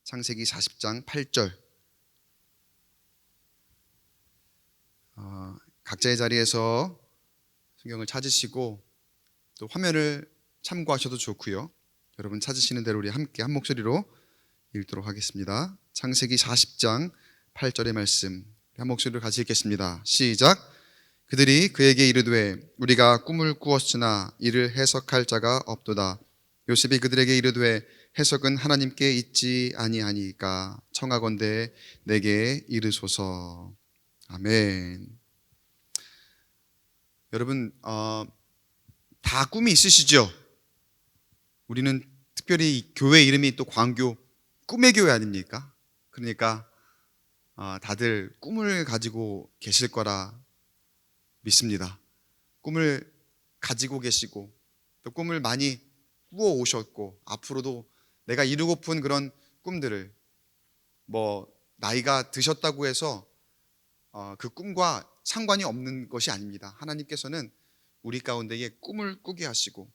창세기 40장 8절. 각자의 자리에서 성경을 찾으시고 또 화면을 참고하셔도 좋고요. 여러분 찾으시는 대로 우리 함께 한 목소리로 읽도록 하겠습니다. 창세기 40장 8절의 말씀 한 목소리로 같이 읽겠습니다. 시작. 그들이 그에게 이르되 우리가 꿈을 꾸었으나 이를 해석할 자가 없도다. 요셉이 그들에게 이르되 해석은 하나님께 있지 아니하니까 청하건대 내게 이르소서. 아멘. 여러분 다 꿈이 있으시죠? 우리는 특별히 이 교회 이름이 또 광교 꿈의 교회 아닙니까? 그러니까 다들 꿈을 가지고 계실 거라 믿습니다. 꿈을 가지고 계시고 또 꿈을 많이 꾸어 오셨고 앞으로도 내가 이루고픈 그런 꿈들을 나이가 드셨다고 해서 그 꿈과 상관이 없는 것이 아닙니다. 하나님께서는 우리 가운데에 꿈을 꾸게 하시고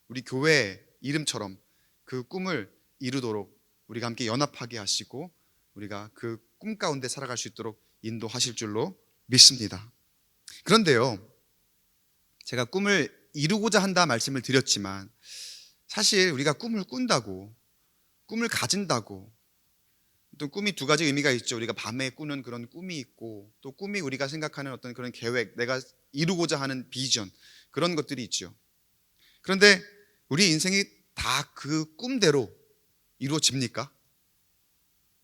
우리 교회 이름처럼 그 꿈을 이루도록 우리가 함께 연합하게 하시고 우리가 그 꿈 가운데 살아갈 수 있도록 인도하실 줄로 믿습니다. 그런데요, 제가 꿈을 이루고자 한다 말씀을 드렸지만 사실 우리가 꿈을 꾼다고, 꿈을 가진다고, 또 꿈이 두 가지 의미가 있죠. 우리가 밤에 꾸는 그런 꿈이 있고 또 꿈이 우리가 생각하는 어떤 그런 계획, 내가 이루고자 하는 비전, 그런 것들이 있죠. 그런데 우리 인생이 다 그 꿈대로 이루어집니까?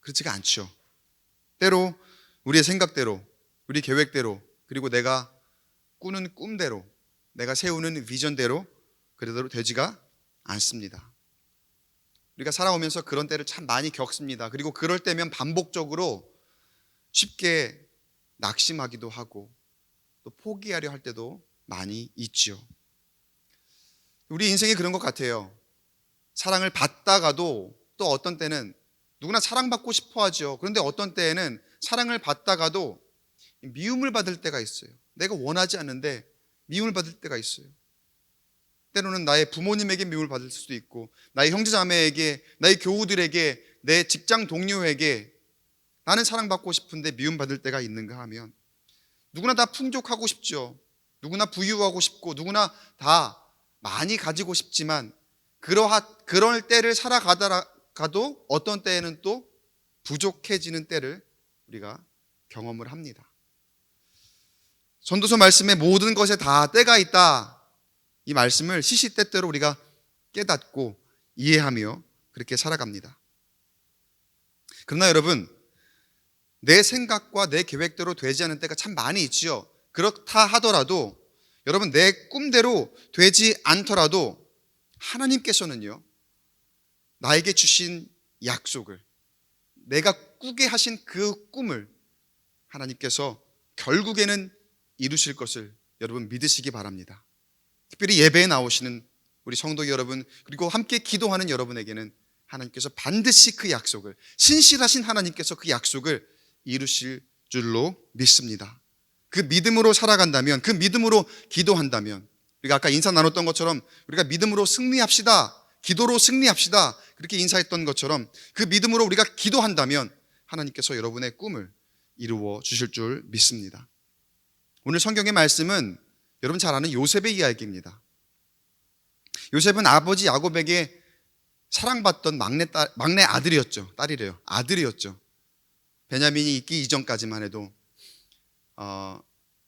그렇지가 않죠. 때로 우리의 생각대로, 우리 계획대로, 그리고 내가 꾸는 꿈대로, 내가 세우는 비전대로 그대로 되지가 않습니다. 우리가 살아오면서 그런 때를 참 많이 겪습니다. 그리고 그럴 때면 반복적으로 쉽게 낙심하기도 하고 또 포기하려 할 때도 많이 있죠. 우리 인생이 그런 것 같아요. 사랑을 받다가도 또 어떤 때는 누구나 사랑받고 싶어 하죠. 그런데 어떤 때에는 사랑을 받다가도 미움을 받을 때가 있어요. 내가 원하지 않는데 미움을 받을 때가 있어요. 때로는 나의 부모님에게 미움을 받을 수도 있고 나의 형제자매에게, 나의 교우들에게, 내 직장 동료에게 나는 사랑받고 싶은데 미움받을 때가 있는가 하면 누구나 다 풍족하고 싶죠. 누구나 부유하고 싶고 누구나 다 많이 가지고 싶지만 그럴 때를 살아가도 어떤 때에는 또 부족해지는 때를 우리가 경험을 합니다. 전도서 말씀에 모든 것에 다 때가 있다, 이 말씀을 시시때때로 우리가 깨닫고 이해하며 그렇게 살아갑니다. 그러나 여러분, 내 생각과 내 계획대로 되지 않은 때가 참 많이 있지요. 그렇다 하더라도 여러분, 내 꿈대로 되지 않더라도 하나님께서는요, 나에게 주신 약속을, 내가 꾸게 하신 그 꿈을 하나님께서 결국에는 이루실 것을 여러분 믿으시기 바랍니다. 특별히 예배에 나오시는 우리 성도 여러분, 그리고 함께 기도하는 여러분에게는 하나님께서 반드시 그 약속을, 신실하신 하나님께서 그 약속을 이루실 줄로 믿습니다. 그 믿음으로 살아간다면, 그 믿음으로 기도한다면, 우리가 아까 인사 나눴던 것처럼 우리가 믿음으로 승리합시다, 기도로 승리합시다, 그렇게 인사했던 것처럼 그 믿음으로 우리가 기도한다면 하나님께서 여러분의 꿈을 이루어 주실 줄 믿습니다. 오늘 성경의 말씀은 여러분 잘 아는 요셉의 이야기입니다. 요셉은 아버지 야곱에게 사랑받던 막내 아들이었죠. 딸이래요. 아들이었죠. 베냐민이 있기 이전까지만 해도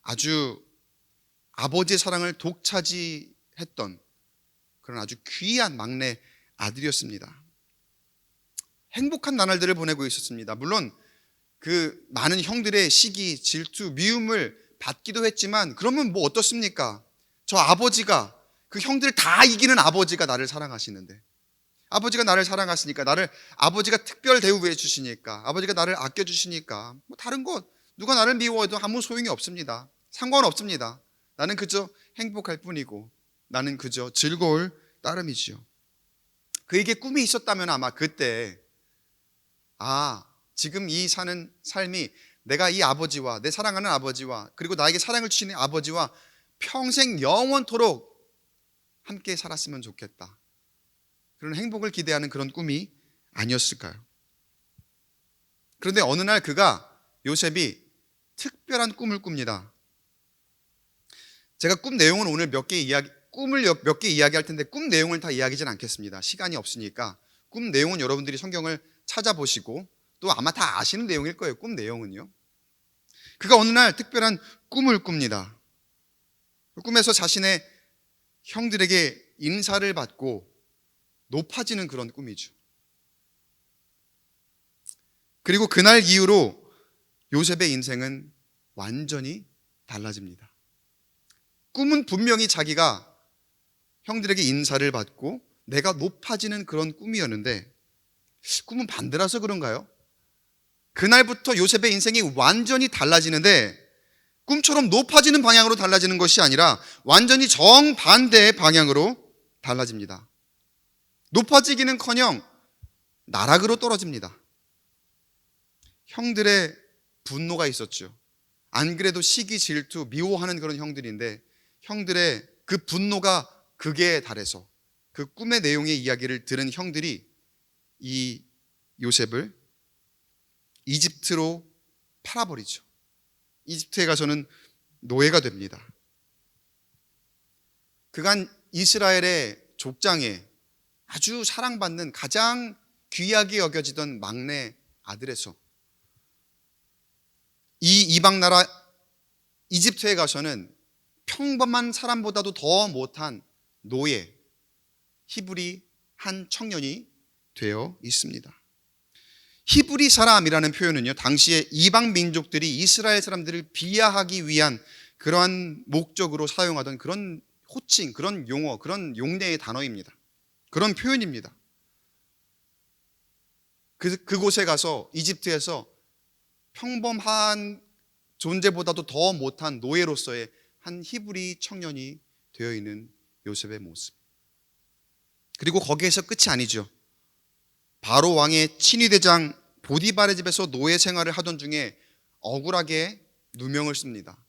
아주 아버지의 사랑을 독차지했던 그런 아주 귀한 막내 아들이었습니다. 행복한 나날들을 보내고 있었습니다. 물론 그 많은 형들의 시기, 질투, 미움을 받기도 했지만 그러면 뭐 어떻습니까? 저 아버지가, 그 형들 다 이기는 아버지가 나를 사랑하시는데, 아버지가 나를 사랑하시니까, 아버지가 특별 대우해 주시니까, 아버지가 나를 아껴주시니까 뭐 다른 것, 누가 나를 미워해도 아무 소용이 없습니다. 상관없습니다. 나는 그저 행복할 뿐이고 나는 그저 즐거울 따름이지요. 그에게 꿈이 있었다면 아마 그때 지금 이 사는 삶이 내가 이 아버지와, 내 사랑하는 아버지와, 그리고 나에게 사랑을 주시는 아버지와 평생 영원토록 함께 살았으면 좋겠다, 그런 행복을 기대하는 그런 꿈이 아니었을까요? 그런데 어느 날 요셉이 특별한 꿈을 꿉니다. 제가 꿈 내용은 오늘 꿈을 몇 개 이야기할 텐데 꿈 내용을 다 이야기하진 않겠습니다. 시간이 없으니까. 꿈 내용은 여러분들이 성경을 찾아보시고 또 아마 다 아시는 내용일 거예요. 꿈 내용은요. 그가 어느 날 특별한 꿈을 꿉니다. 꿈에서 자신의 형들에게 인사를 받고 높아지는 그런 꿈이죠. 그리고 그날 이후로 요셉의 인생은 완전히 달라집니다. 꿈은 분명히 자기가 형들에게 인사를 받고 내가 높아지는 그런 꿈이었는데 꿈은 반대라서 그런가요? 그날부터 요셉의 인생이 완전히 달라지는데 꿈처럼 높아지는 방향으로 달라지는 것이 아니라 완전히 정반대의 방향으로 달라집니다. 높아지기는커녕 나락으로 떨어집니다. 형들의 분노가 있었죠. 안 그래도 시기, 질투, 미워하는 그런 형들인데 형들의 그 분노가 극에 달해서 그 꿈의 내용의 이야기를 들은 형들이 이 요셉을 이집트로 팔아버리죠. 이집트에 가서는 노예가 됩니다. 그간 이스라엘의 족장에 아주 사랑받는 가장 귀하게 여겨지던 막내 아들에서 이 이방 나라 이집트에 가서는 평범한 사람보다도 더 못한 노예, 히브리 한 청년이 되어 있습니다. 히브리 사람이라는 표현은요, 당시에 이방 민족들이 이스라엘 사람들을 비하하기 위한 그러한 목적으로 사용하던 그런 호칭, 그런 용어, 그런 용례의 단어입니다. 그런 표현입니다. 그곳에 가서 이집트에서 평범한 존재보다도 더 못한 노예로서의 한 히브리 청년이 되어 있는 요셉의 모습. 그리고 거기에서 끝이 아니죠. 바로 왕의 친위대장 보디발의 집에서 노예 생활을 하던 중에 억울하게 누명을 씁니다.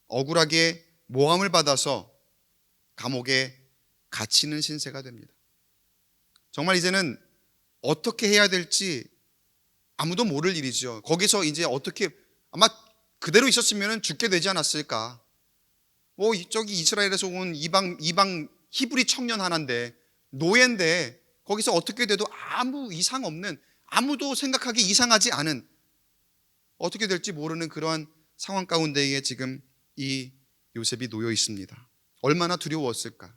억울하게 모함을 받아서 감옥에 갇히는 신세가 됩니다. 정말 이제는 어떻게 해야 될지 아무도 모를 일이죠. 거기서 이제 어떻게, 아마 그대로 있었으면 죽게 되지 않았을까. 저기 이스라엘에서 온 이방 히브리 청년 하나인데, 노예인데 거기서 어떻게 돼도 아무 이상 없는, 아무도 생각하기 이상하지 않은, 어떻게 될지 모르는 그러한 상황 가운데에 지금 이 요셉이 놓여 있습니다. 얼마나 두려웠을까?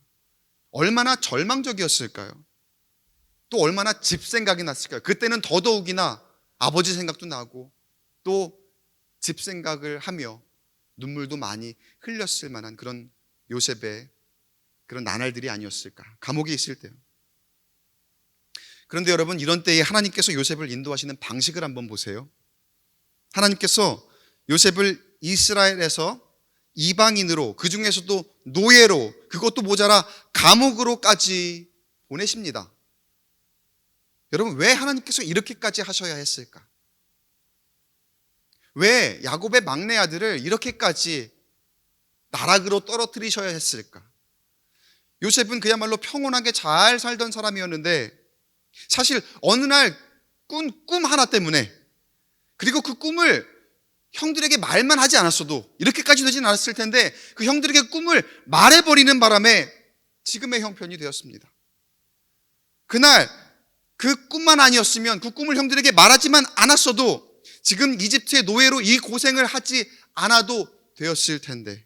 얼마나 절망적이었을까요? 또 얼마나 집 생각이 났을까요? 그때는 더더욱이나 아버지 생각도 나고 또 집 생각을 하며 눈물도 많이 흘렸을 만한 그런 요셉의 그런 나날들이 아니었을까? 감옥에 있을 때요. 그런데 여러분, 이런 때에 하나님께서 요셉을 인도하시는 방식을 한번 보세요. 하나님께서 요셉을 이스라엘에서 이방인으로, 그 중에서도 노예로, 그것도 모자라 감옥으로까지 보내십니다. 여러분, 왜 하나님께서 이렇게까지 하셔야 했을까? 왜 야곱의 막내 아들을 이렇게까지 나락으로 떨어뜨리셔야 했을까? 요셉은 그야말로 평온하게 잘 살던 사람이었는데 사실 어느 날 꿈 하나 때문에, 그리고 그 꿈을 형들에게 말만 하지 않았어도 이렇게까지 되진 않았을 텐데 그 형들에게 꿈을 말해버리는 바람에 지금의 형편이 되었습니다. 그날 그 꿈만 아니었으면, 그 꿈을 형들에게 말하지만 않았어도 지금 이집트의 노예로 이 고생을 하지 않아도 되었을 텐데,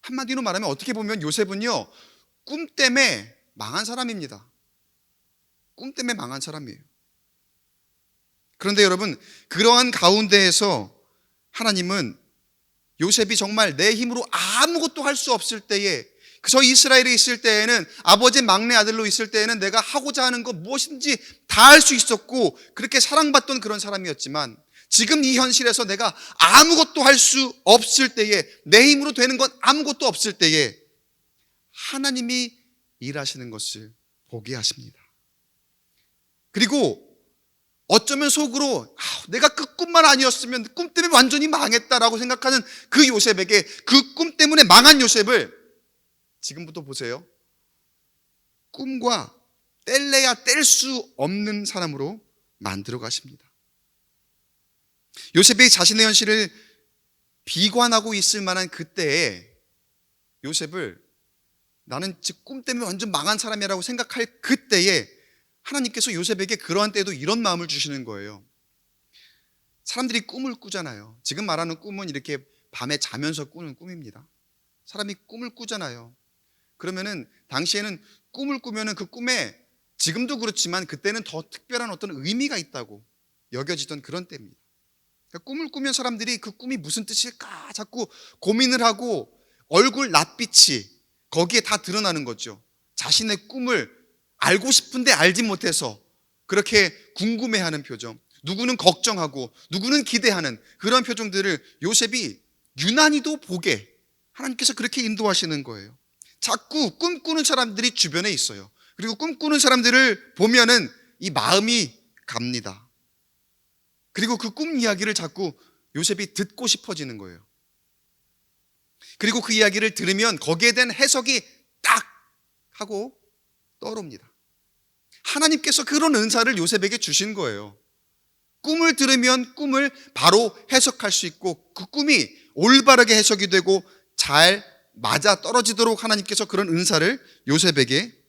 한마디로 말하면 어떻게 보면 요셉은요, 꿈 때문에 망한 사람입니다. 꿈 때문에 망한 사람이에요. 그런데 여러분, 그러한 가운데에서 하나님은 요셉이 정말 내 힘으로 아무것도 할 수 없을 때에, 저 이스라엘에 있을 때에는, 아버지의 막내 아들로 있을 때에는 내가 하고자 하는 것 무엇인지 다 할 수 있었고 그렇게 사랑받던 그런 사람이었지만, 지금 이 현실에서 내가 아무것도 할 수 없을 때에, 내 힘으로 되는 건 아무것도 없을 때에 하나님이 일하시는 것을 보게 하십니다. 그리고 어쩌면 속으로 내가 그 꿈만 아니었으면, 꿈 때문에 완전히 망했다라고 생각하는 그 요셉에게, 그 꿈 때문에 망한 요셉을 지금부터 보세요. 꿈과 뗄래야 뗄 수 없는 사람으로 만들어 가십니다. 요셉이 자신의 현실을 비관하고 있을 만한 그때에 요셉을 나는 꿈 때문에 완전 망한 사람이라고 생각할 그때에 하나님께서 요셉에게 그러한 때에도 이런 마음을 주시는 거예요. 사람들이 꿈을 꾸잖아요. 지금 말하는 꿈은 이렇게 밤에 자면서 꾸는 꿈입니다. 사람이 꿈을 꾸잖아요. 그러면은 당시에는 꿈을 꾸면은 그 꿈에 지금도 그렇지만 그때는 더 특별한 어떤 의미가 있다고 여겨지던 그런 때입니다. 그러니까 꿈을 꾸면 사람들이 그 꿈이 무슨 뜻일까 자꾸 고민을 하고 얼굴 낯빛이 거기에 다 드러나는 거죠. 자신의 꿈을 알고 싶은데 알지 못해서 그렇게 궁금해하는 표정, 누구는 걱정하고 누구는 기대하는 그런 표정들을 요셉이 유난히도 보게 하나님께서 그렇게 인도하시는 거예요. 자꾸 꿈꾸는 사람들이 주변에 있어요. 그리고 꿈꾸는 사람들을 보면은 이 마음이 갑니다. 그리고 그 꿈 이야기를 자꾸 요셉이 듣고 싶어지는 거예요. 그리고 그 이야기를 들으면 거기에 대한 해석이 딱 하고 떠오릅니다. 하나님께서 그런 은사를 요셉에게 주신 거예요. 꿈을 들으면 꿈을 바로 해석할 수 있고 그 꿈이 올바르게 해석이 되고 잘 맞아 떨어지도록 하나님께서 그런 은사를 요셉에게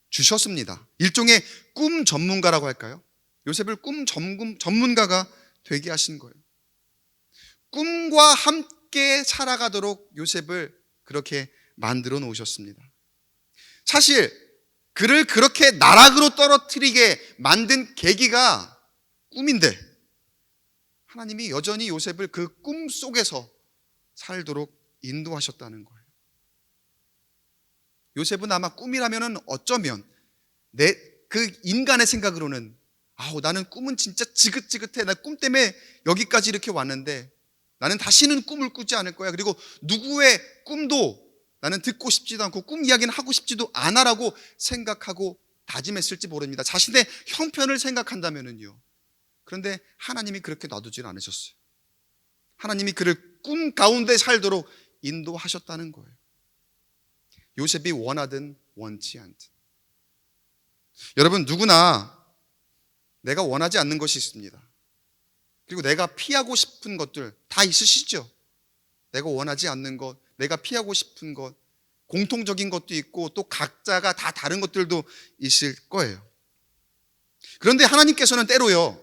주셨습니다. 일종의 꿈 전문가라고 할까요? 요셉을 꿈 전문가가 되게 하신 거예요. 꿈과 함께 살아가도록 요셉을 그렇게 만들어 놓으셨습니다. 사실 그를 그렇게 나락으로 떨어뜨리게 만든 계기가 꿈인데 하나님이 여전히 요셉을 그 꿈 속에서 살도록 인도하셨다는 거예요. 요셉은 아마 꿈이라면 어쩌면 그 인간의 생각으로는 나는 꿈은 진짜 지긋지긋해. 나 꿈 때문에 여기까지 이렇게 왔는데 나는 다시는 꿈을 꾸지 않을 거야. 그리고 누구의 꿈도 나는 듣고 싶지도 않고 꿈 이야기는 하고 싶지도 않아라고 생각하고 다짐했을지 모릅니다. 자신의 형편을 생각한다면은요. 그런데 하나님이 그렇게 놔두질 않으셨어요. 하나님이 그를 꿈 가운데 살도록 인도하셨다는 거예요. 요셉이 원하든 원치 않든. 여러분 누구나 내가 원하지 않는 것이 있습니다. 그리고 내가 피하고 싶은 것들 다 있으시죠? 내가 원하지 않는 것, 내가 피하고 싶은 것, 공통적인 것도 있고 또 각자가 다 다른 것들도 있을 거예요. 그런데 하나님께서는 때로요,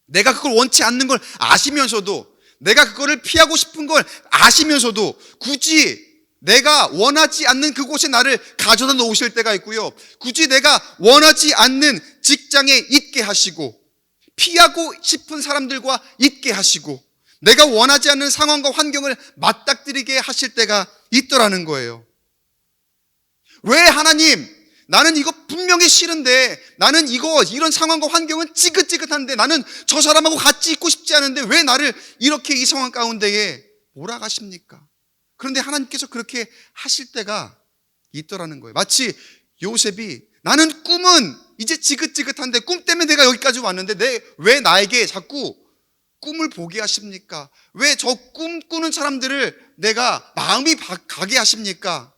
내가 그걸 원치 않는 걸 아시면서도, 내가 그거를 피하고 싶은 걸 아시면서도 굳이 내가 원하지 않는 그곳에 나를 가져다 놓으실 때가 있고요, 굳이 내가 원하지 않는 직장에 있게 하시고 피하고 싶은 사람들과 있게 하시고 내가 원하지 않는 상황과 환경을 맞닥뜨리게 하실 때가 있더라는 거예요. 왜 하나님, 나는 이거 분명히 싫은데, 나는 이런 상황과 환경은 찌긋찌긋한데, 나는 저 사람하고 같이 있고 싶지 않은데 왜 나를 이렇게 이 상황 가운데에 몰아가십니까? 그런데 하나님께서 그렇게 하실 때가 있더라는 거예요. 마치 요셉이 나는 꿈은 이제 지긋지긋한데 꿈 때문에 내가 여기까지 왔는데 왜 나에게 자꾸 꿈을 보게 하십니까? 왜 저 꿈꾸는 사람들을 내가 마음이 가게 하십니까?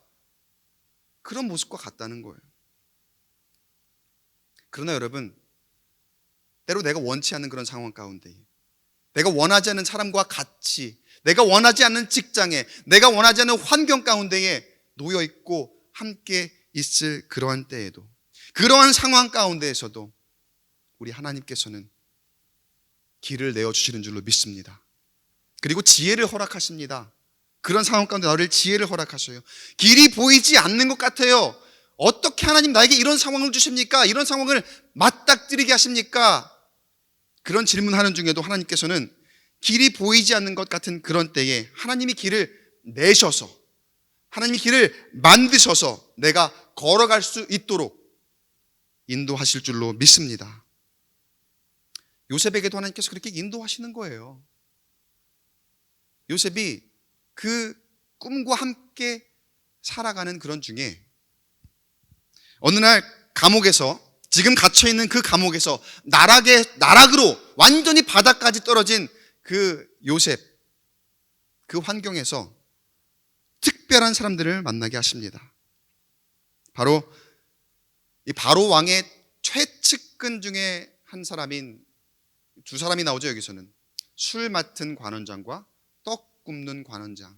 그런 모습과 같다는 거예요. 그러나 여러분, 때로 내가 원치 않는 그런 상황 가운데, 내가 원하지 않는 사람과 같이, 내가 원하지 않는 직장에, 내가 원하지 않는 환경 가운데에 놓여 있고 함께 있을 그러한 때에도, 그러한 상황 가운데에서도 우리 하나님께서는 길을 내어주시는 줄로 믿습니다. 그리고 지혜를 허락하십니다. 그런 상황 가운데 나를 지혜를 허락하셔요. 길이 보이지 않는 것 같아요. 어떻게 하나님 나에게 이런 상황을 주십니까? 이런 상황을 맞닥뜨리게 하십니까? 그런 질문하는 중에도 하나님께서는 길이 보이지 않는 것 같은 그런 때에 하나님이 길을 내셔서, 하나님이 길을 만드셔서 내가 걸어갈 수 있도록 인도하실 줄로 믿습니다. 요셉에게도 하나님께서 그렇게 인도하시는 거예요. 요셉이 그 꿈과 함께 살아가는 그런 중에 어느 날 감옥에서, 지금 갇혀있는 그 감옥에서 나락으로 완전히 바닥까지 떨어진 그 요셉, 그 환경에서 특별한 사람들을 만나게 하십니다. 바로 이 바로 왕의 최측근 중에 한 사람인 두 사람이 나오죠. 여기서는 술 맡은 관원장과 떡 굽는 관원장.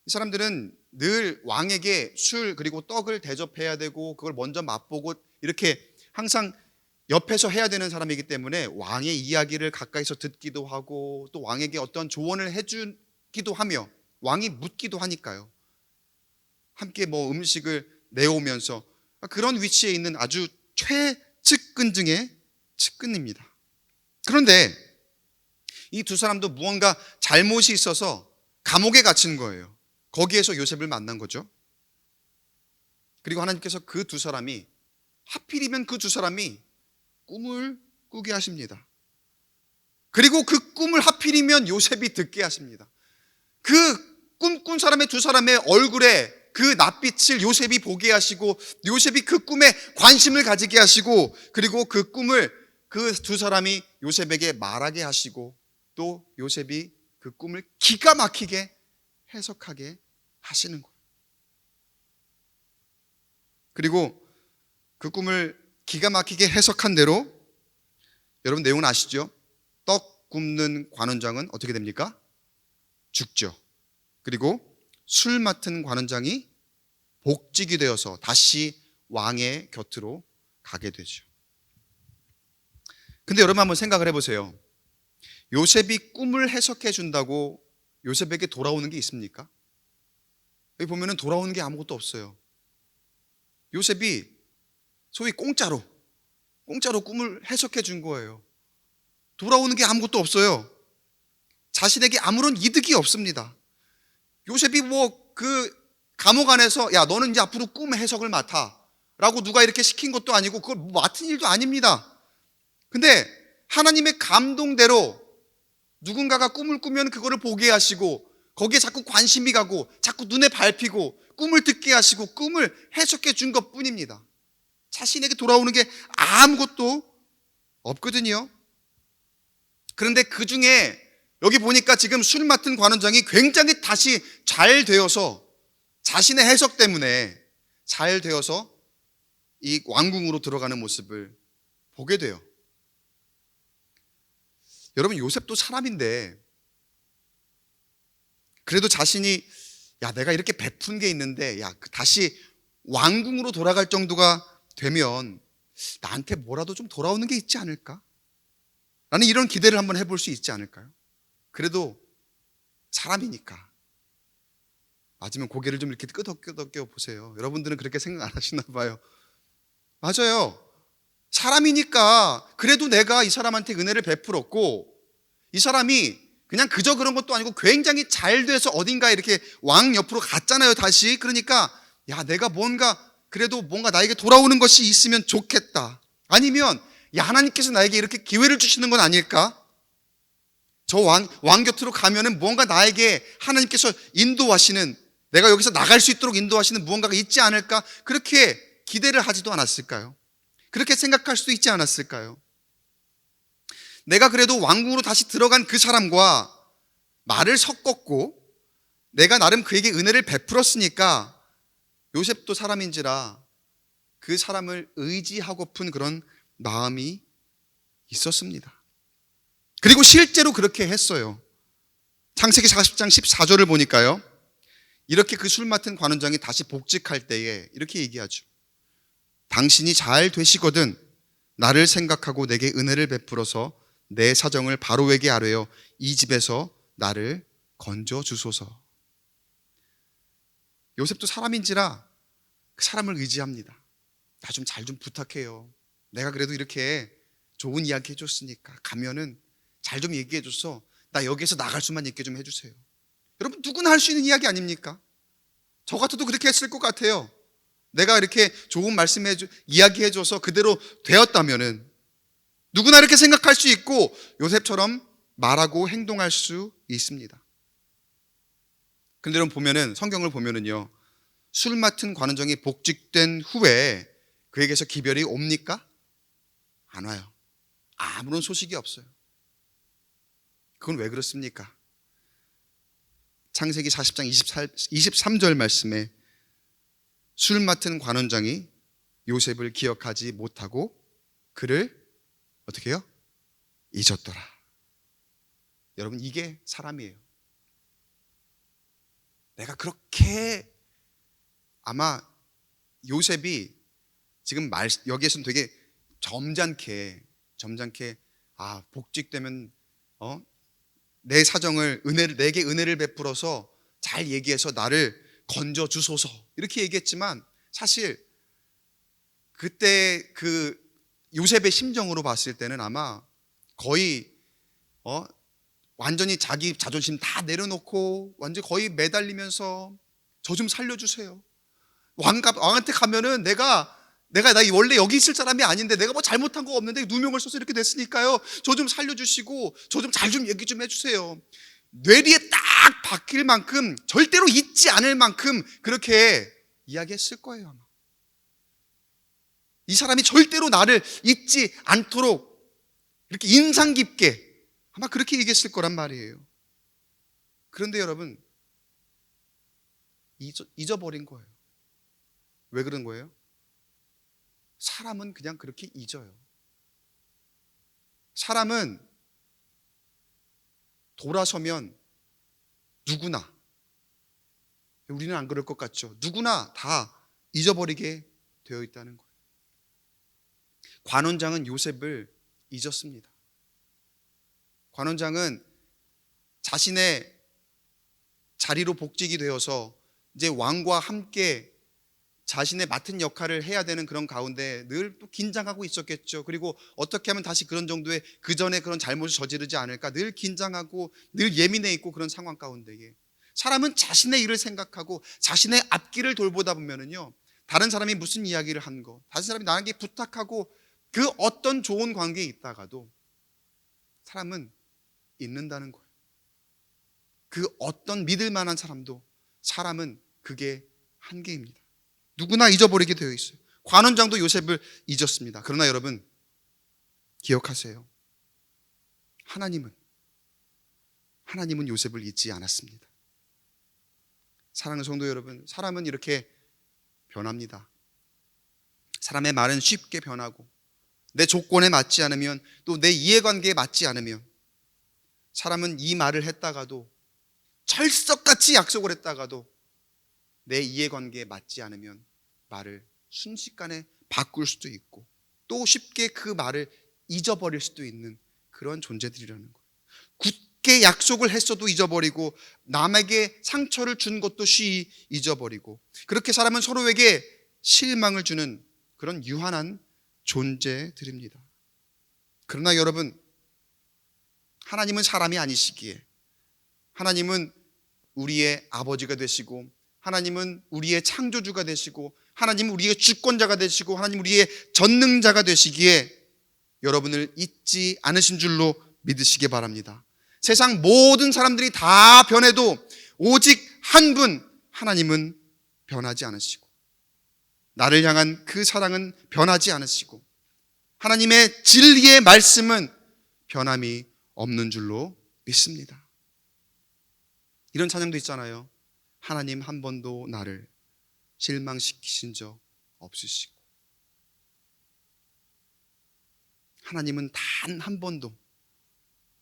이 사람들은 늘 왕에게 술 그리고 떡을 대접해야 되고 그걸 먼저 맛보고 이렇게 항상 옆에서 해야 되는 사람이기 때문에 왕의 이야기를 가까이서 듣기도 하고 또 왕에게 어떤 조언을 해주기도 하며 왕이 묻기도 하니까요. 함께 뭐 음식을 내오면서 그런 위치에 있는 아주 최측근 중에 측근입니다. 그런데 이 두 사람도 무언가 잘못이 있어서 감옥에 갇힌 거예요. 거기에서 요셉을 만난 거죠. 그리고 하나님께서 그 두 사람이 하필이면 그 두 사람이 꿈을 꾸게 하십니다. 그리고 그 꿈을 하필이면 요셉이 듣게 하십니다. 그 꿈꾼 사람의 두 사람의 얼굴에 그 낯빛을 요셉이 보게 하시고 요셉이 그 꿈에 관심을 가지게 하시고 그리고 그 꿈을 그 두 사람이 요셉에게 말하게 하시고 또 요셉이 그 꿈을 기가 막히게 해석하게 하시는 거예요. 그리고 그 꿈을 기가 막히게 해석한 대로 여러분 내용은 아시죠? 떡 굽는 관원장은 어떻게 됩니까? 죽죠. 그리고 술 맡은 관원장이 복직이 되어서 다시 왕의 곁으로 가게 되죠. 근데 여러분 한번 생각을 해보세요. 요셉이 꿈을 해석해 준다고 요셉에게 돌아오는 게 있습니까? 여기 보면은 돌아오는 게 아무것도 없어요. 요셉이 소위 공짜로 꿈을 해석해 준 거예요. 돌아오는 게 아무것도 없어요. 자신에게 아무런 이득이 없습니다. 요셉이 뭐 그 감옥 안에서 야 너는 이제 앞으로 꿈 해석을 맡아 라고 누가 이렇게 시킨 것도 아니고 그걸 맡은 일도 아닙니다. 근데 하나님의 감동대로 누군가가 꿈을 꾸면 그거를 보게 하시고 거기에 자꾸 관심이 가고 자꾸 눈에 밟히고 꿈을 듣게 하시고 꿈을 해석해 준 것뿐입니다. 자신에게 돌아오는 게 아무것도 없거든요. 그런데 그 중에 여기 보니까 지금 술 맡은 관원장이 굉장히 다시 잘 되어서 자신의 해석 때문에 잘 되어서 이 왕궁으로 들어가는 모습을 보게 돼요. 여러분 요셉도 사람인데 그래도 자신이 야 내가 이렇게 베푼 게 있는데 야 다시 왕궁으로 돌아갈 정도가 되면 나한테 뭐라도 좀 돌아오는 게 있지 않을까? 라는 이런 기대를 한번 해볼 수 있지 않을까요? 그래도 사람이니까 맞으면 고개를 좀 이렇게 끄덕끄덕 보세요. 여러분들은 그렇게 생각 안 하시나 봐요. 맞아요. 사람이니까 그래도 내가 이 사람한테 은혜를 베풀었고 이 사람이 그냥 그저 그런 것도 아니고 굉장히 잘 돼서 어딘가에 이렇게 왕 옆으로 갔잖아요 다시. 그러니까 야 내가 그래도 뭔가 나에게 돌아오는 것이 있으면 좋겠다. 아니면 야 하나님께서 나에게 이렇게 기회를 주시는 건 아닐까? 저 왕 곁으로 가면은 뭔가 나에게 하나님께서 인도하시는 내가 여기서 나갈 수 있도록 인도하시는 무언가가 있지 않을까? 그렇게 기대를 하지도 않았을까요? 그렇게 생각할 수도 있지 않았을까요? 내가 그래도 왕궁으로 다시 들어간 그 사람과 말을 섞었고 내가 나름 그에게 은혜를 베풀었으니까 요셉도 사람인지라 그 사람을 의지하고픈 그런 마음이 있었습니다. 그리고 실제로 그렇게 했어요. 창세기 40장 14절을 보니까요. 이렇게 그 술 맡은 관원장이 다시 복직할 때에 이렇게 얘기하죠. 당신이 잘 되시거든 나를 생각하고 내게 은혜를 베풀어서 내 사정을 바로에게 아뢰어 이 집에서 나를 건져 주소서. 요셉도 사람인지라 그 사람을 의지합니다. 나 좀 잘 좀 부탁해요. 내가 그래도 이렇게 좋은 이야기 해줬으니까 가면은 잘 좀 얘기해줘서 나 여기에서 나갈 수만 있게 좀 해주세요. 여러분 누구나 할 수 있는 이야기 아닙니까? 저 같아도 그렇게 했을 것 같아요. 내가 이렇게 좋은 이야기해줘서 그대로 되었다면은 누구나 이렇게 생각할 수 있고 요셉처럼 말하고 행동할 수 있습니다. 근데 여러분 보면은 성경을 보면은요 술 맡은 관원장이 복직된 후에 그에게서 기별이 옵니까? 안 와요. 아무런 소식이 없어요. 그건 왜 그렇습니까? 창세기 40장 23절 말씀에 술 맡은 관원장이 요셉을 기억하지 못하고 그를 어떻게 해요? 잊었더라. 여러분, 이게 사람이에요. 내가 그렇게, 아마 요셉이 지금 여기에서는 되게 점잖게 복직되면 내 사정을, 내게 은혜를 베풀어서 잘 얘기해서 나를 건져 주소서, 이렇게 얘기했지만, 사실 그때 그 요셉의 심정으로 봤을 때는 아마 거의 완전히 자기 자존심 다 내려놓고 완전히 거의 매달리면서 저 좀 살려주세요. 왕한테 가면은 내가 원래 여기 있을 사람이 아닌데 내가 뭐 잘못한 거 없는데 누명을 써서 이렇게 됐으니까요. 저 좀 살려주시고 저 좀 잘 좀 얘기 좀 해주세요. 뇌리에 딱 박힐 만큼, 절대로 잊지 않을 만큼 그렇게 이야기했을 거예요, 아마. 이 사람이 절대로 나를 잊지 않도록 이렇게 인상 깊게 아마 그렇게 얘기했을 거란 말이에요. 그런데 여러분, 잊어버린 거예요. 왜 그런 거예요? 사람은 그냥 그렇게 잊어요. 사람은 돌아서면 누구나, 우리는 안 그럴 것 같죠? 누구나 다 잊어버리게 되어 있다는 거예요. 관원장은 요셉을 잊었습니다. 관원장은 자신의 자리로 복직이 되어서 이제 왕과 함께 자신의 맡은 역할을 해야 되는 그런 가운데 늘 또 긴장하고 있었겠죠. 그리고 어떻게 하면 다시 그런 정도의, 그 전에 그런 잘못을 저지르지 않을까 늘 긴장하고 늘 예민해 있고, 그런 상황 가운데에 사람은 자신의 일을 생각하고 자신의 앞길을 돌보다 보면은요, 다른 사람이 무슨 이야기를 한 거, 다른 사람이 나에게 부탁하고 그 어떤 좋은 관계에 있다가도 사람은 잊는다는 거예요. 그 어떤 믿을 만한 사람도 사람은 그게 한계입니다. 누구나 잊어버리게 되어 있어요. 관원장도 요셉을 잊었습니다. 그러나 여러분, 기억하세요. 하나님은 요셉을 잊지 않았습니다. 사랑하는 성도 여러분, 사람은 이렇게 변합니다. 사람의 말은 쉽게 변하고, 내 조건에 맞지 않으면, 또 내 이해관계에 맞지 않으면, 사람은 이 말을 했다가도, 철석같이 약속을 했다가도 내 이해관계에 맞지 않으면 말을 순식간에 바꿀 수도 있고, 또 쉽게 그 말을 잊어버릴 수도 있는 그런 존재들이라는 거예요. 굳게 약속을 했어도 잊어버리고, 남에게 상처를 준 것도 쉬이 잊어버리고, 그렇게 사람은 서로에게 실망을 주는 그런 유한한 존재들입니다. 그러나 여러분, 하나님은 사람이 아니시기에, 하나님은 우리의 아버지가 되시고, 하나님은 우리의 창조주가 되시고, 하나님은 우리의 주권자가 되시고, 하나님 우리의 전능자가 되시기에 여러분을 잊지 않으신 줄로 믿으시기 바랍니다. 세상 모든 사람들이 다 변해도 오직 한 분, 하나님은 변하지 않으시고, 나를 향한 그 사랑은 변하지 않으시고, 하나님의 진리의 말씀은 변함이 없는 줄로 믿습니다. 이런 찬양도 있잖아요. 하나님 한 번도 나를 실망시키신 적 없으시고, 하나님은 단 한 번도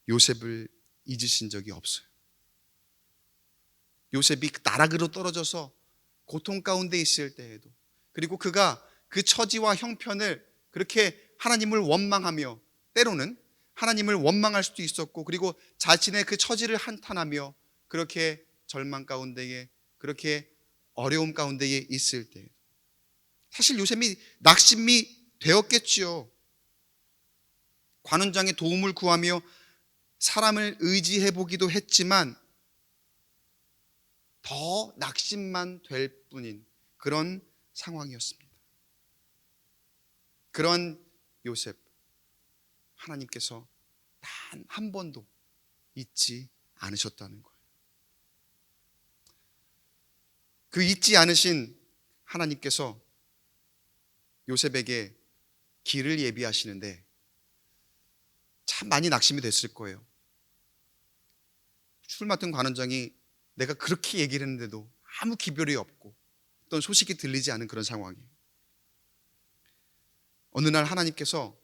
요셉을 잊으신 적이 없어요. 요셉이 나락으로 떨어져서 고통 가운데 있을 때에도, 그리고 그가 그 처지와 형편을 그렇게 하나님을 원망하며, 때로는 하나님을 원망할 수도 있었고, 그리고 자신의 그 처지를 한탄하며 그렇게 절망 가운데에, 그렇게 어려움 가운데에 있을 때 사실 요셉이 낙심이 되었겠지요. 관원장의 도움을 구하며 사람을 의지해 보기도 했지만 더 낙심만 될 뿐인 그런 상황이었습니다. 그런 요셉, 하나님께서 단 한 번도 잊지 않으셨다는 거예요. 그 잊지 않으신 하나님께서 요셉에게 길을 예비하시는데 참 많이 낙심이 됐을 거예요. 술 맡은 관원장이 내가 그렇게 얘기를 했는데도 아무 기별이 없고 어떤 소식이 들리지 않은 그런 상황이에요. 어느 날 하나님께서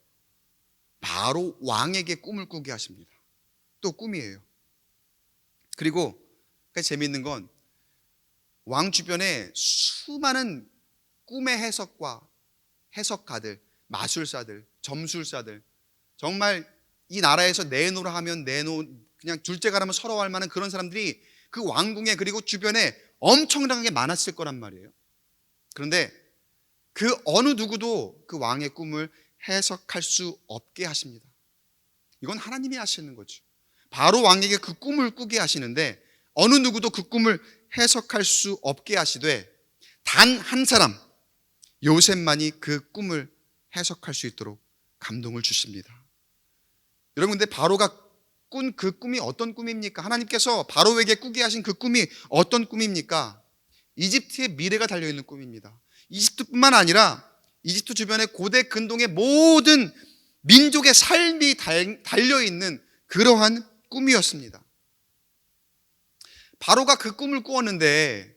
바로 왕에게 꿈을 꾸게 하십니다. 또 꿈이에요. 그리고 재미있는 건 왕 주변에 수많은 꿈의 해석과 해석가들, 마술사들, 점술사들, 정말 이 나라에서 내노라 하면 내노, 그냥 둘째가라면 서러워할 만한 그런 사람들이 그 왕궁에 그리고 주변에 엄청나게 많았을 거란 말이에요. 그런데 그 어느 누구도 그 왕의 꿈을 해석할 수 없게 하십니다. 이건 하나님이 하시는 거죠. 바로 왕에게 그 꿈을 꾸게 하시는데 어느 누구도 그 꿈을 해석할 수 없게 하시되 단 한 사람, 요셉만이 그 꿈을 해석할 수 있도록 감동을 주십니다. 여러분, 근데 바로가 꾼 그 꿈이 어떤 꿈입니까? 하나님께서 바로에게 꾸게 하신 그 꿈이 어떤 꿈입니까? 이집트의 미래가 달려있는 꿈입니다. 이집트뿐만 아니라 이집트 주변의 고대 근동의 모든 민족의 삶이 달려있는 그러한 꿈이었습니다. 바로가 그 꿈을 꾸었는데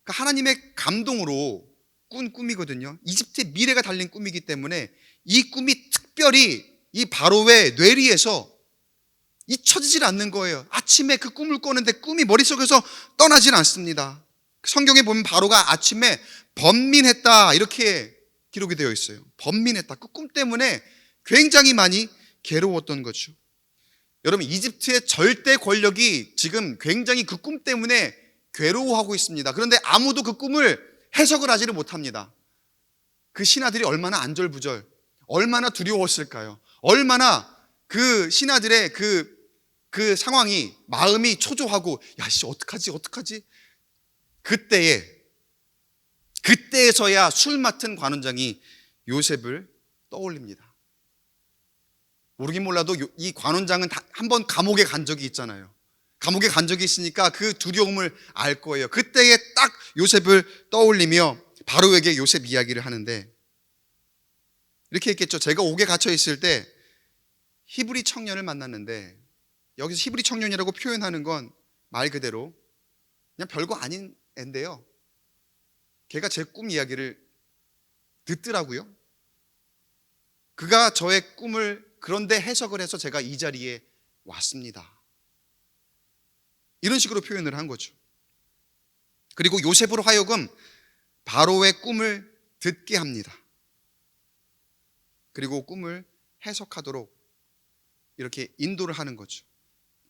하나님의 감동으로 꾼 꿈이거든요. 이집트의 미래가 달린 꿈이기 때문에 이 꿈이 특별히 이 바로의 뇌리에서 잊혀지질 않는 거예요. 아침에 그 꿈을 꾸었는데 꿈이 머릿속에서 떠나질 않습니다. 성경에 보면 바로가 아침에 번민했다 이렇게 기록이 되어 있어요. 번민했다. 그 꿈 때문에 굉장히 많이 괴로웠던 거죠. 여러분, 이집트의 절대 권력이 지금 굉장히 그 꿈 때문에 괴로워하고 있습니다. 그런데 아무도 그 꿈을 해석을 하지를 못합니다. 그 신하들이 얼마나 안절부절, 얼마나 두려웠을까요? 얼마나 그 신하들의 그 상황이, 마음이 초조하고, 어떡하지? 그때에서야 술 맡은 관원장이 요셉을 떠올립니다. 모르긴 몰라도 이 관원장은 한 번 감옥에 간 적이 있잖아요. 감옥에 간 적이 있으니까 그 두려움을 알 거예요. 그때에 딱 요셉을 떠올리며 바로에게 요셉 이야기를 하는데 이렇게 했겠죠. 제가 옥에 갇혀 있을 때 히브리 청년을 만났는데, 여기서 히브리 청년이라고 표현하는 건 말 그대로 그냥 별거 아닌 애인데요, 걔가 제 꿈 이야기를 듣더라고요. 그가 저의 꿈을 그런데 해석을 해서 제가 이 자리에 왔습니다. 이런 식으로 표현을 한 거죠. 그리고 요셉으로 하여금 바로의 꿈을 듣게 합니다. 그리고 꿈을 해석하도록 이렇게 인도를 하는 거죠.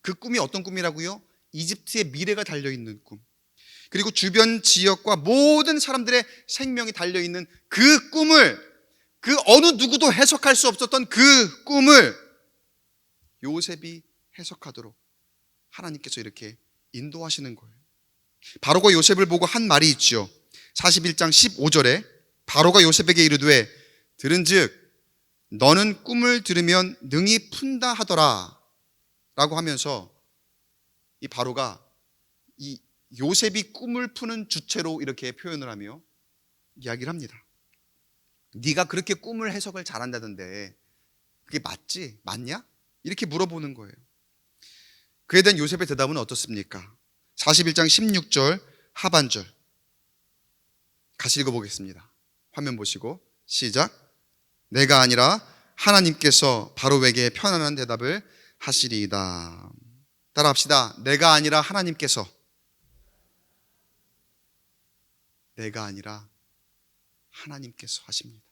그 꿈이 어떤 꿈이라고요? 이집트의 미래가 달려있는 꿈. 그리고 주변 지역과 모든 사람들의 생명이 달려있는 그 꿈을, 그 어느 누구도 해석할 수 없었던 그 꿈을 요셉이 해석하도록 하나님께서 이렇게 인도하시는 거예요. 바로가 요셉을 보고 한 말이 있죠. 41장 15절에 바로가 요셉에게 이르되 들은즉 너는 꿈을 들으면 능히 푼다 하더라 라고 하면서 이 바로가 이 요셉이 꿈을 푸는 주체로 이렇게 표현을 하며 이야기를 합니다. 네가 그렇게 꿈을 해석을 잘한다던데 그게 맞지? 맞냐? 이렇게 물어보는 거예요. 그에 대한 요셉의 대답은 어떻습니까? 41장 16절 하반절 같이 읽어보겠습니다. 화면 보시고 시작. 내가 아니라 하나님께서 바로에게 편안한 대답을 하시리이다. 따라합시다. 내가 아니라 하나님께서. 내가 아니라 하나님께서 하십니다.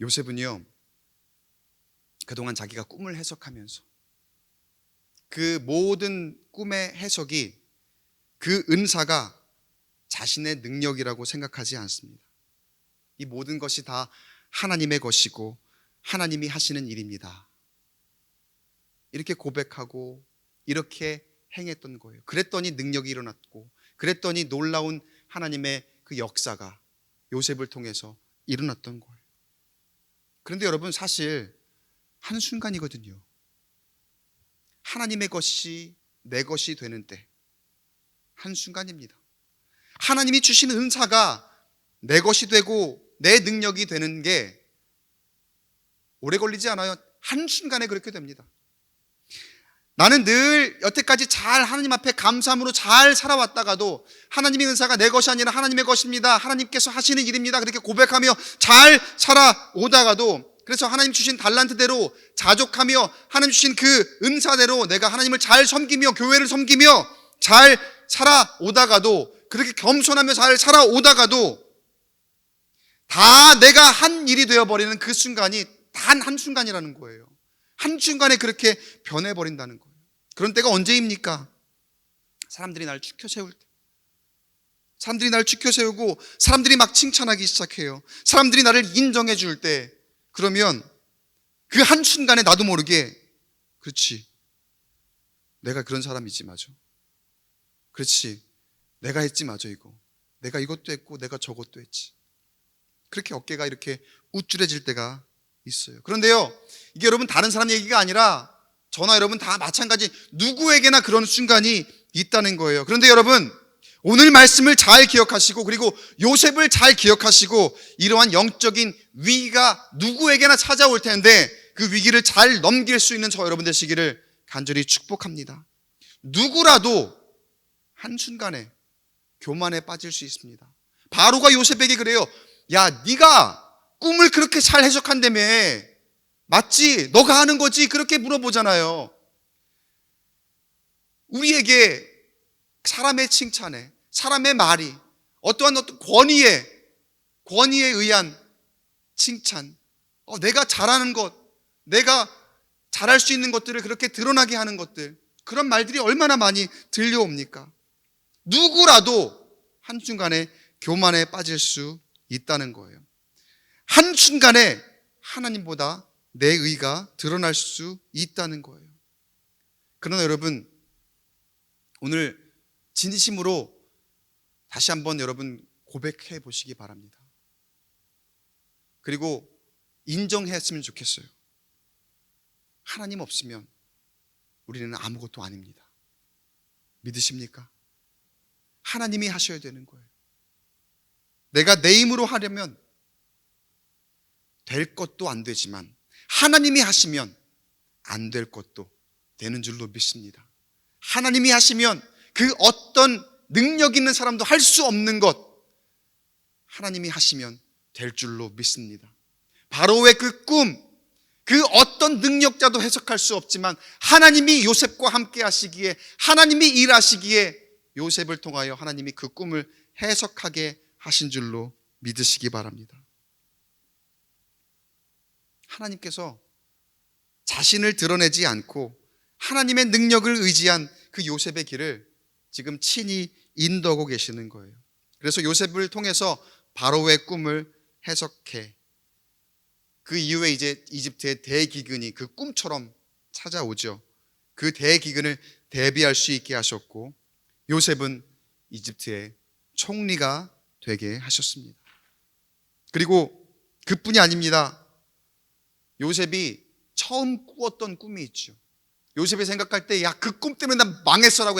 요셉은요, 그동안 자기가 꿈을 해석하면서 그 모든 꿈의 해석이, 그 은사가 자신의 능력이라고 생각하지 않습니다. 이 모든 것이 다 하나님의 것이고 하나님이 하시는 일입니다. 이렇게 고백하고 이렇게 행했던 거예요. 그랬더니 능력이 일어났고, 그랬더니 놀라운 하나님의 그 역사가 요셉을 통해서 일어났던 거예요. 그런데 여러분, 사실 한순간이거든요. 하나님의 것이 내 것이 되는 때 한순간입니다. 하나님이 주신 은사가 내 것이 되고 내 능력이 되는 게 오래 걸리지 않아요. 한순간에 그렇게 됩니다. 나는 늘 여태까지 잘 하나님 앞에 감사함으로 잘 살아왔다가도 하나님의 은사가 내 것이 아니라 하나님의 것입니다, 하나님께서 하시는 일입니다, 그렇게 고백하며 잘 살아오다가도, 그래서 하나님 주신 달란트대로 자족하며 하나님 주신 그 은사대로 내가 하나님을 잘 섬기며 교회를 섬기며 잘 살아오다가도, 그렇게 겸손하며 잘 살아오다가도 다 내가 한 일이 되어버리는 그 순간이 단 한순간이라는 거예요. 한순간에 그렇게 변해버린다는 거예요. 그런 때가 언제입니까? 사람들이 날 축혀 세울 때, 사람들이 날 축혀 세우고 사람들이 막 칭찬하기 시작해요. 사람들이 나를 인정해 줄 때, 그러면 그 한순간에 나도 모르게, 그렇지, 내가 그런 사람이지, 맞아, 그렇지, 내가 했지, 맞아, 이거 내가 이것도 했고 내가 저것도 했지, 그렇게 어깨가 이렇게 우쭐해질 때가 있어요. 그런데요, 이게 여러분 다른 사람 얘기가 아니라 저나 여러분 다 마찬가지, 누구에게나 그런 순간이 있다는 거예요. 그런데 여러분, 오늘 말씀을 잘 기억하시고 그리고 요셉을 잘 기억하시고 이러한 영적인 위기가 누구에게나 찾아올 텐데 그 위기를 잘 넘길 수 있는 저 여러분 되시기를 간절히 축복합니다. 누구라도 한순간에 교만에 빠질 수 있습니다. 바로가 요셉에게 그래요. 야, 네가 꿈을 그렇게 잘 해석한다며, 맞지? 너가 하는 거지? 그렇게 물어보잖아요. 우리에게 사람의 칭찬에, 사람의 말이, 어떠한 권위에 의한 칭찬, 내가 잘하는 것, 내가 잘할 수 있는 것들을 그렇게 드러나게 하는 것들, 그런 말들이 얼마나 많이 들려옵니까? 누구라도 한순간에 교만에 빠질 수 있다는 거예요. 한순간에 하나님보다 내 의가 드러날 수 있다는 거예요. 그러나 여러분, 오늘 진심으로 다시 한번 여러분 고백해 보시기 바랍니다. 그리고 인정했으면 좋겠어요. 하나님 없으면 우리는 아무것도 아닙니다. 믿으십니까? 하나님이 하셔야 되는 거예요. 내가 내 힘으로 하려면 될 것도 안 되지만 하나님이 하시면 안 될 것도 되는 줄로 믿습니다. 하나님이 하시면 그 어떤 능력 있는 사람도 할 수 없는 것, 하나님이 하시면 될 줄로 믿습니다. 바로의 그 꿈, 그 어떤 능력자도 해석할 수 없지만 하나님이 요셉과 함께 하시기에, 하나님이 일하시기에 요셉을 통하여 하나님이 그 꿈을 해석하게 하신 줄로 믿으시기 바랍니다. 하나님께서 자신을 드러내지 않고 하나님의 능력을 의지한 그 요셉의 길을 지금 친히 인도하고 계시는 거예요. 그래서 요셉을 통해서 바로의 꿈을 해석해, 그 이후에 이제 이집트의 대기근이 그 꿈처럼 찾아오죠. 그 대기근을 대비할 수 있게 하셨고 요셉은 이집트의 총리가 되게 하셨습니다. 그리고 그뿐이 아닙니다. 요셉이 처음 꾸었던 꿈이 있죠. 요셉이 생각할 때, 야, 그 꿈 때문에 난 망했어라고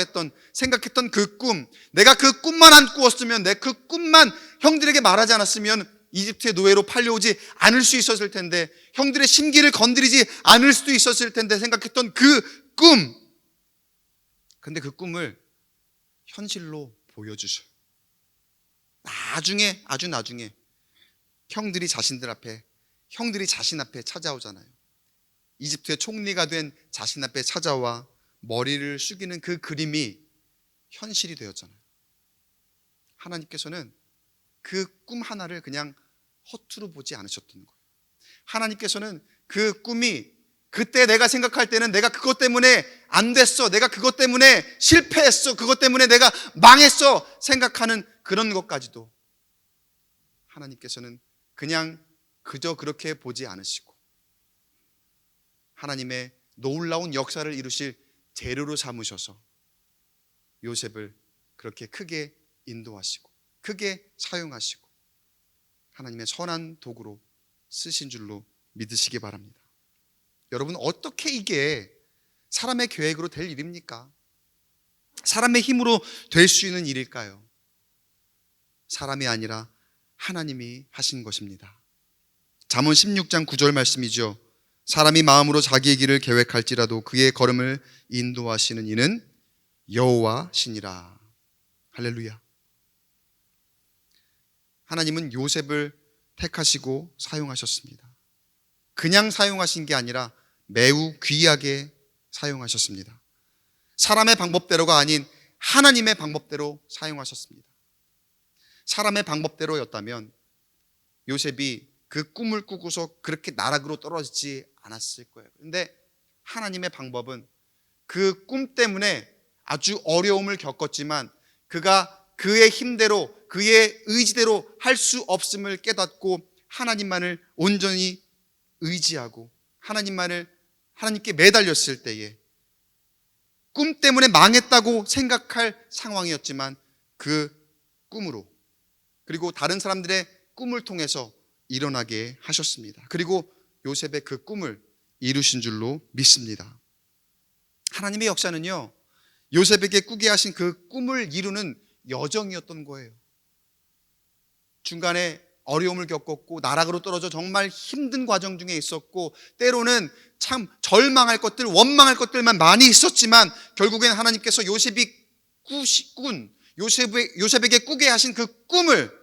생각했던 그 꿈, 내가 그 꿈만 안 꾸었으면, 내 그 꿈만 형들에게 말하지 않았으면 이집트의 노예로 팔려오지 않을 수 있었을 텐데, 형들의 심기를 건드리지 않을 수도 있었을 텐데 생각했던 그 꿈. 근데 그 꿈을 현실로 보여주셔요. 나중에, 아주 나중에 형들이 자신 앞에 찾아오잖아요. 이집트의 총리가 된 자신 앞에 찾아와 머리를 숙이는 그 그림이 현실이 되었잖아요. 하나님께서는 그 꿈 하나를 그냥 허투루 보지 않으셨던 거예요. 하나님께서는 그 꿈이, 그때 내가 생각할 때는 내가 그것 때문에 안 됐어, 내가 그것 때문에 실패했어, 그것 때문에 내가 망했어 생각하는 그런 것까지도 하나님께서는 그냥 그저 그렇게 보지 않으시고 하나님의 놀라운 역사를 이루실 재료로 삼으셔서 요셉을 그렇게 크게 인도하시고 크게 사용하시고 하나님의 선한 도구로 쓰신 줄로 믿으시기 바랍니다. 여러분, 어떻게 이게 사람의 계획으로 될 일입니까? 사람의 힘으로 될 수 있는 일일까요? 사람이 아니라 하나님이 하신 것입니다. 잠언 16장 9절 말씀이죠. 사람이 마음으로 자기의 길을 계획할지라도 그의 걸음을 인도하시는 이는 여호와시니라. 할렐루야. 하나님은 요셉을 택하시고 사용하셨습니다. 그냥 사용하신 게 아니라 매우 귀하게 사용하셨습니다. 사람의 방법대로가 아닌 하나님의 방법대로 사용하셨습니다. 사람의 방법대로였다면 요셉이 그 꿈을 꾸고서 그렇게 나락으로 떨어지지 않았을 거예요. 그런데 하나님의 방법은 그 꿈 때문에 아주 어려움을 겪었지만 그가 그의 힘대로 그의 의지대로 할 수 없음을 깨닫고 하나님만을 온전히 의지하고 하나님께 매달렸을 때에 꿈 때문에 망했다고 생각할 상황이었지만 그 꿈으로, 그리고 다른 사람들의 꿈을 통해서 일어나게 하셨습니다. 그리고 요셉의 그 꿈을 이루신 줄로 믿습니다. 하나님의 역사는요, 요셉에게 꾸게 하신 그 꿈을 이루는 여정이었던 거예요. 중간에 어려움을 겪었고 나락으로 떨어져 정말 힘든 과정 중에 있었고 때로는 참 절망할 것들, 원망할 것들만 많이 있었지만 결국엔 하나님께서 요셉에게 꾸게 하신 그 꿈을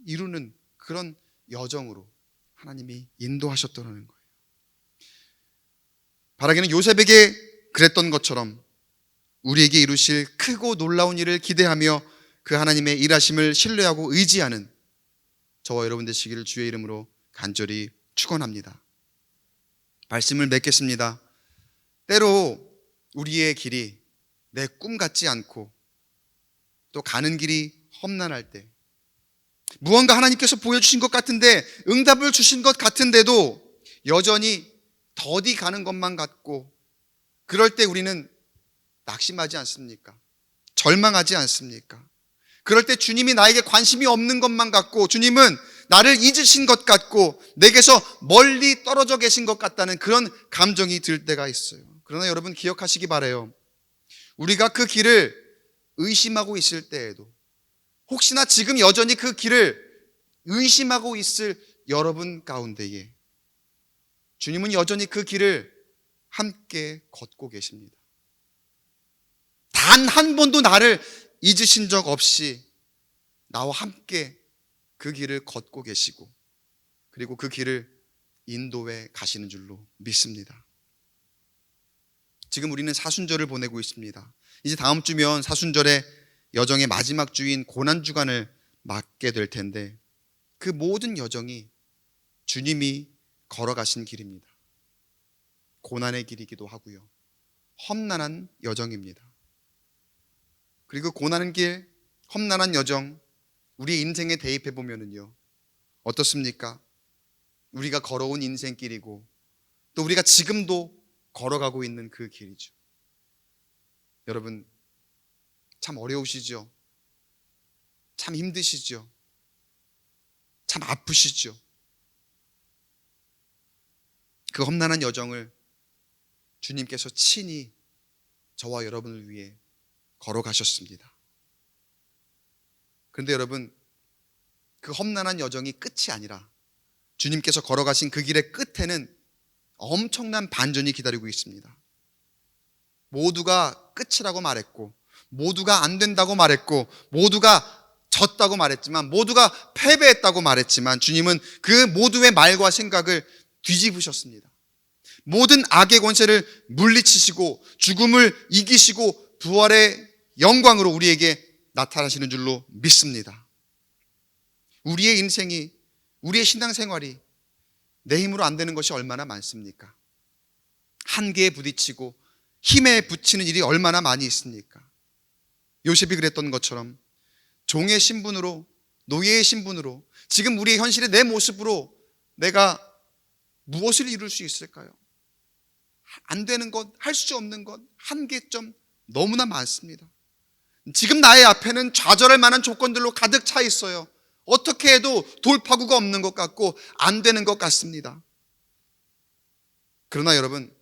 이루는 그런 여정으로 하나님이 인도하셨다는 거예요. 바라기는 요셉에게 그랬던 것처럼 우리에게 이루실 크고 놀라운 일을 기대하며 그 하나님의 일하심을 신뢰하고 의지하는 저와 여러분 되시기를 주의 이름으로 간절히 축원합니다. 말씀을 맺겠습니다. 때로 우리의 길이 내 꿈 같지 않고 또 가는 길이 험난할 때, 무언가 하나님께서 보여주신 것 같은데 응답을 주신 것 같은데도 여전히 더디 가는 것만 같고, 그럴 때 우리는 낙심하지 않습니까? 절망하지 않습니까? 그럴 때 주님이 나에게 관심이 없는 것만 같고, 주님은 나를 잊으신 것 같고 내게서 멀리 떨어져 계신 것 같다는 그런 감정이 들 때가 있어요. 그러나 여러분 기억하시기 바라요. 우리가 그 길을 의심하고 있을 때에도, 혹시나 지금 여전히 그 길을 의심하고 있을 여러분 가운데에 주님은 여전히 그 길을 함께 걷고 계십니다. 단 한 번도 나를 잊으신 적 없이 나와 함께 그 길을 걷고 계시고, 그리고 그 길을 인도해 가시는 줄로 믿습니다. 지금 우리는 사순절을 보내고 있습니다. 이제 다음 주면 사순절의 여정의 마지막 주인 고난주간을 맞게 될 텐데, 그 모든 여정이 주님이 걸어가신 길입니다. 고난의 길이기도 하고요, 험난한 여정입니다. 그리고 고난의 길, 험난한 여정, 우리 인생에 대입해 보면은요, 어떻습니까? 우리가 걸어온 인생길이고 또 우리가 지금도 걸어가고 있는 그 길이죠. 여러분 참 어려우시죠? 참 힘드시죠? 참 아프시죠? 그 험난한 여정을 주님께서 친히 저와 여러분을 위해 걸어가셨습니다. 그런데 여러분, 그 험난한 여정이 끝이 아니라 주님께서 걸어가신 그 길의 끝에는 엄청난 반전이 기다리고 있습니다. 모두가 끝이라고 말했고, 모두가 안 된다고 말했고, 모두가 졌다고 말했지만, 모두가 패배했다고 말했지만 주님은 그 모두의 말과 생각을 뒤집으셨습니다. 모든 악의 권세를 물리치시고 죽음을 이기시고 부활의 영광으로 우리에게 나타나시는 줄로 믿습니다. 우리의 인생이, 우리의 신앙생활이 내 힘으로 안 되는 것이 얼마나 많습니까? 한계에 부딪히고 힘에 부치는 일이 얼마나 많이 있습니까? 요셉이 그랬던 것처럼 종의 신분으로, 노예의 신분으로, 지금 우리의 현실의 내 모습으로 내가 무엇을 이룰 수 있을까요? 안 되는 것, 할 수 없는 것, 한계점 너무나 많습니다. 지금 나의 앞에는 좌절할 만한 조건들로 가득 차 있어요. 어떻게 해도 돌파구가 없는 것 같고 안 되는 것 같습니다. 그러나 여러분,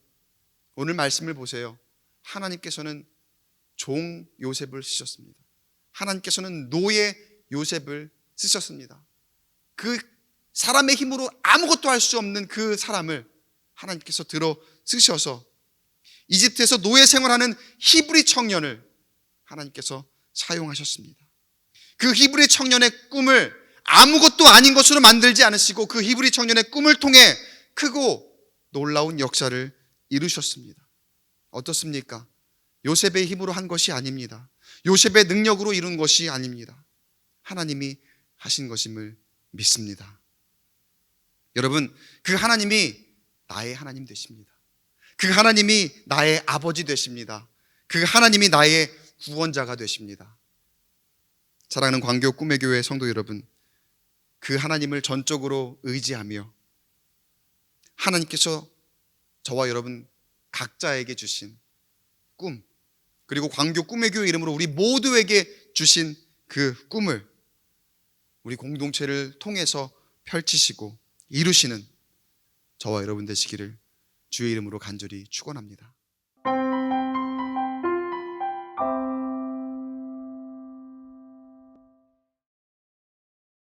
오늘 말씀을 보세요. 하나님께서는 종 요셉을 쓰셨습니다. 하나님께서는 노예 요셉을 쓰셨습니다. 그 사람의 힘으로 아무것도 할 수 없는 그 사람을 하나님께서 들어 쓰셔서 이집트에서 노예 생활하는 히브리 청년을 하나님께서 사용하셨습니다. 그 히브리 청년의 꿈을 아무것도 아닌 것으로 만들지 않으시고 그 히브리 청년의 꿈을 통해 크고 놀라운 역사를 이루셨습니다. 어떻습니까? 요셉의 힘으로 한 것이 아닙니다. 요셉의 능력으로 이룬 것이 아닙니다. 하나님이 하신 것임을 믿습니다. 여러분, 그 하나님이 나의 하나님 되십니다. 그 하나님이 나의 아버지 되십니다. 그 하나님이 나의 구원자가 되십니다. 사랑하는 광교 꿈의 교회 성도 여러분, 그 하나님을 전적으로 의지하며 하나님께서 저와 여러분 각자에게 주신 꿈, 그리고 광교 꿈의 교회 이름으로 우리 모두에게 주신 그 꿈을 우리 공동체를 통해서 펼치시고 이루시는 저와 여러분 되시기를 주의 이름으로 간절히 축원합니다.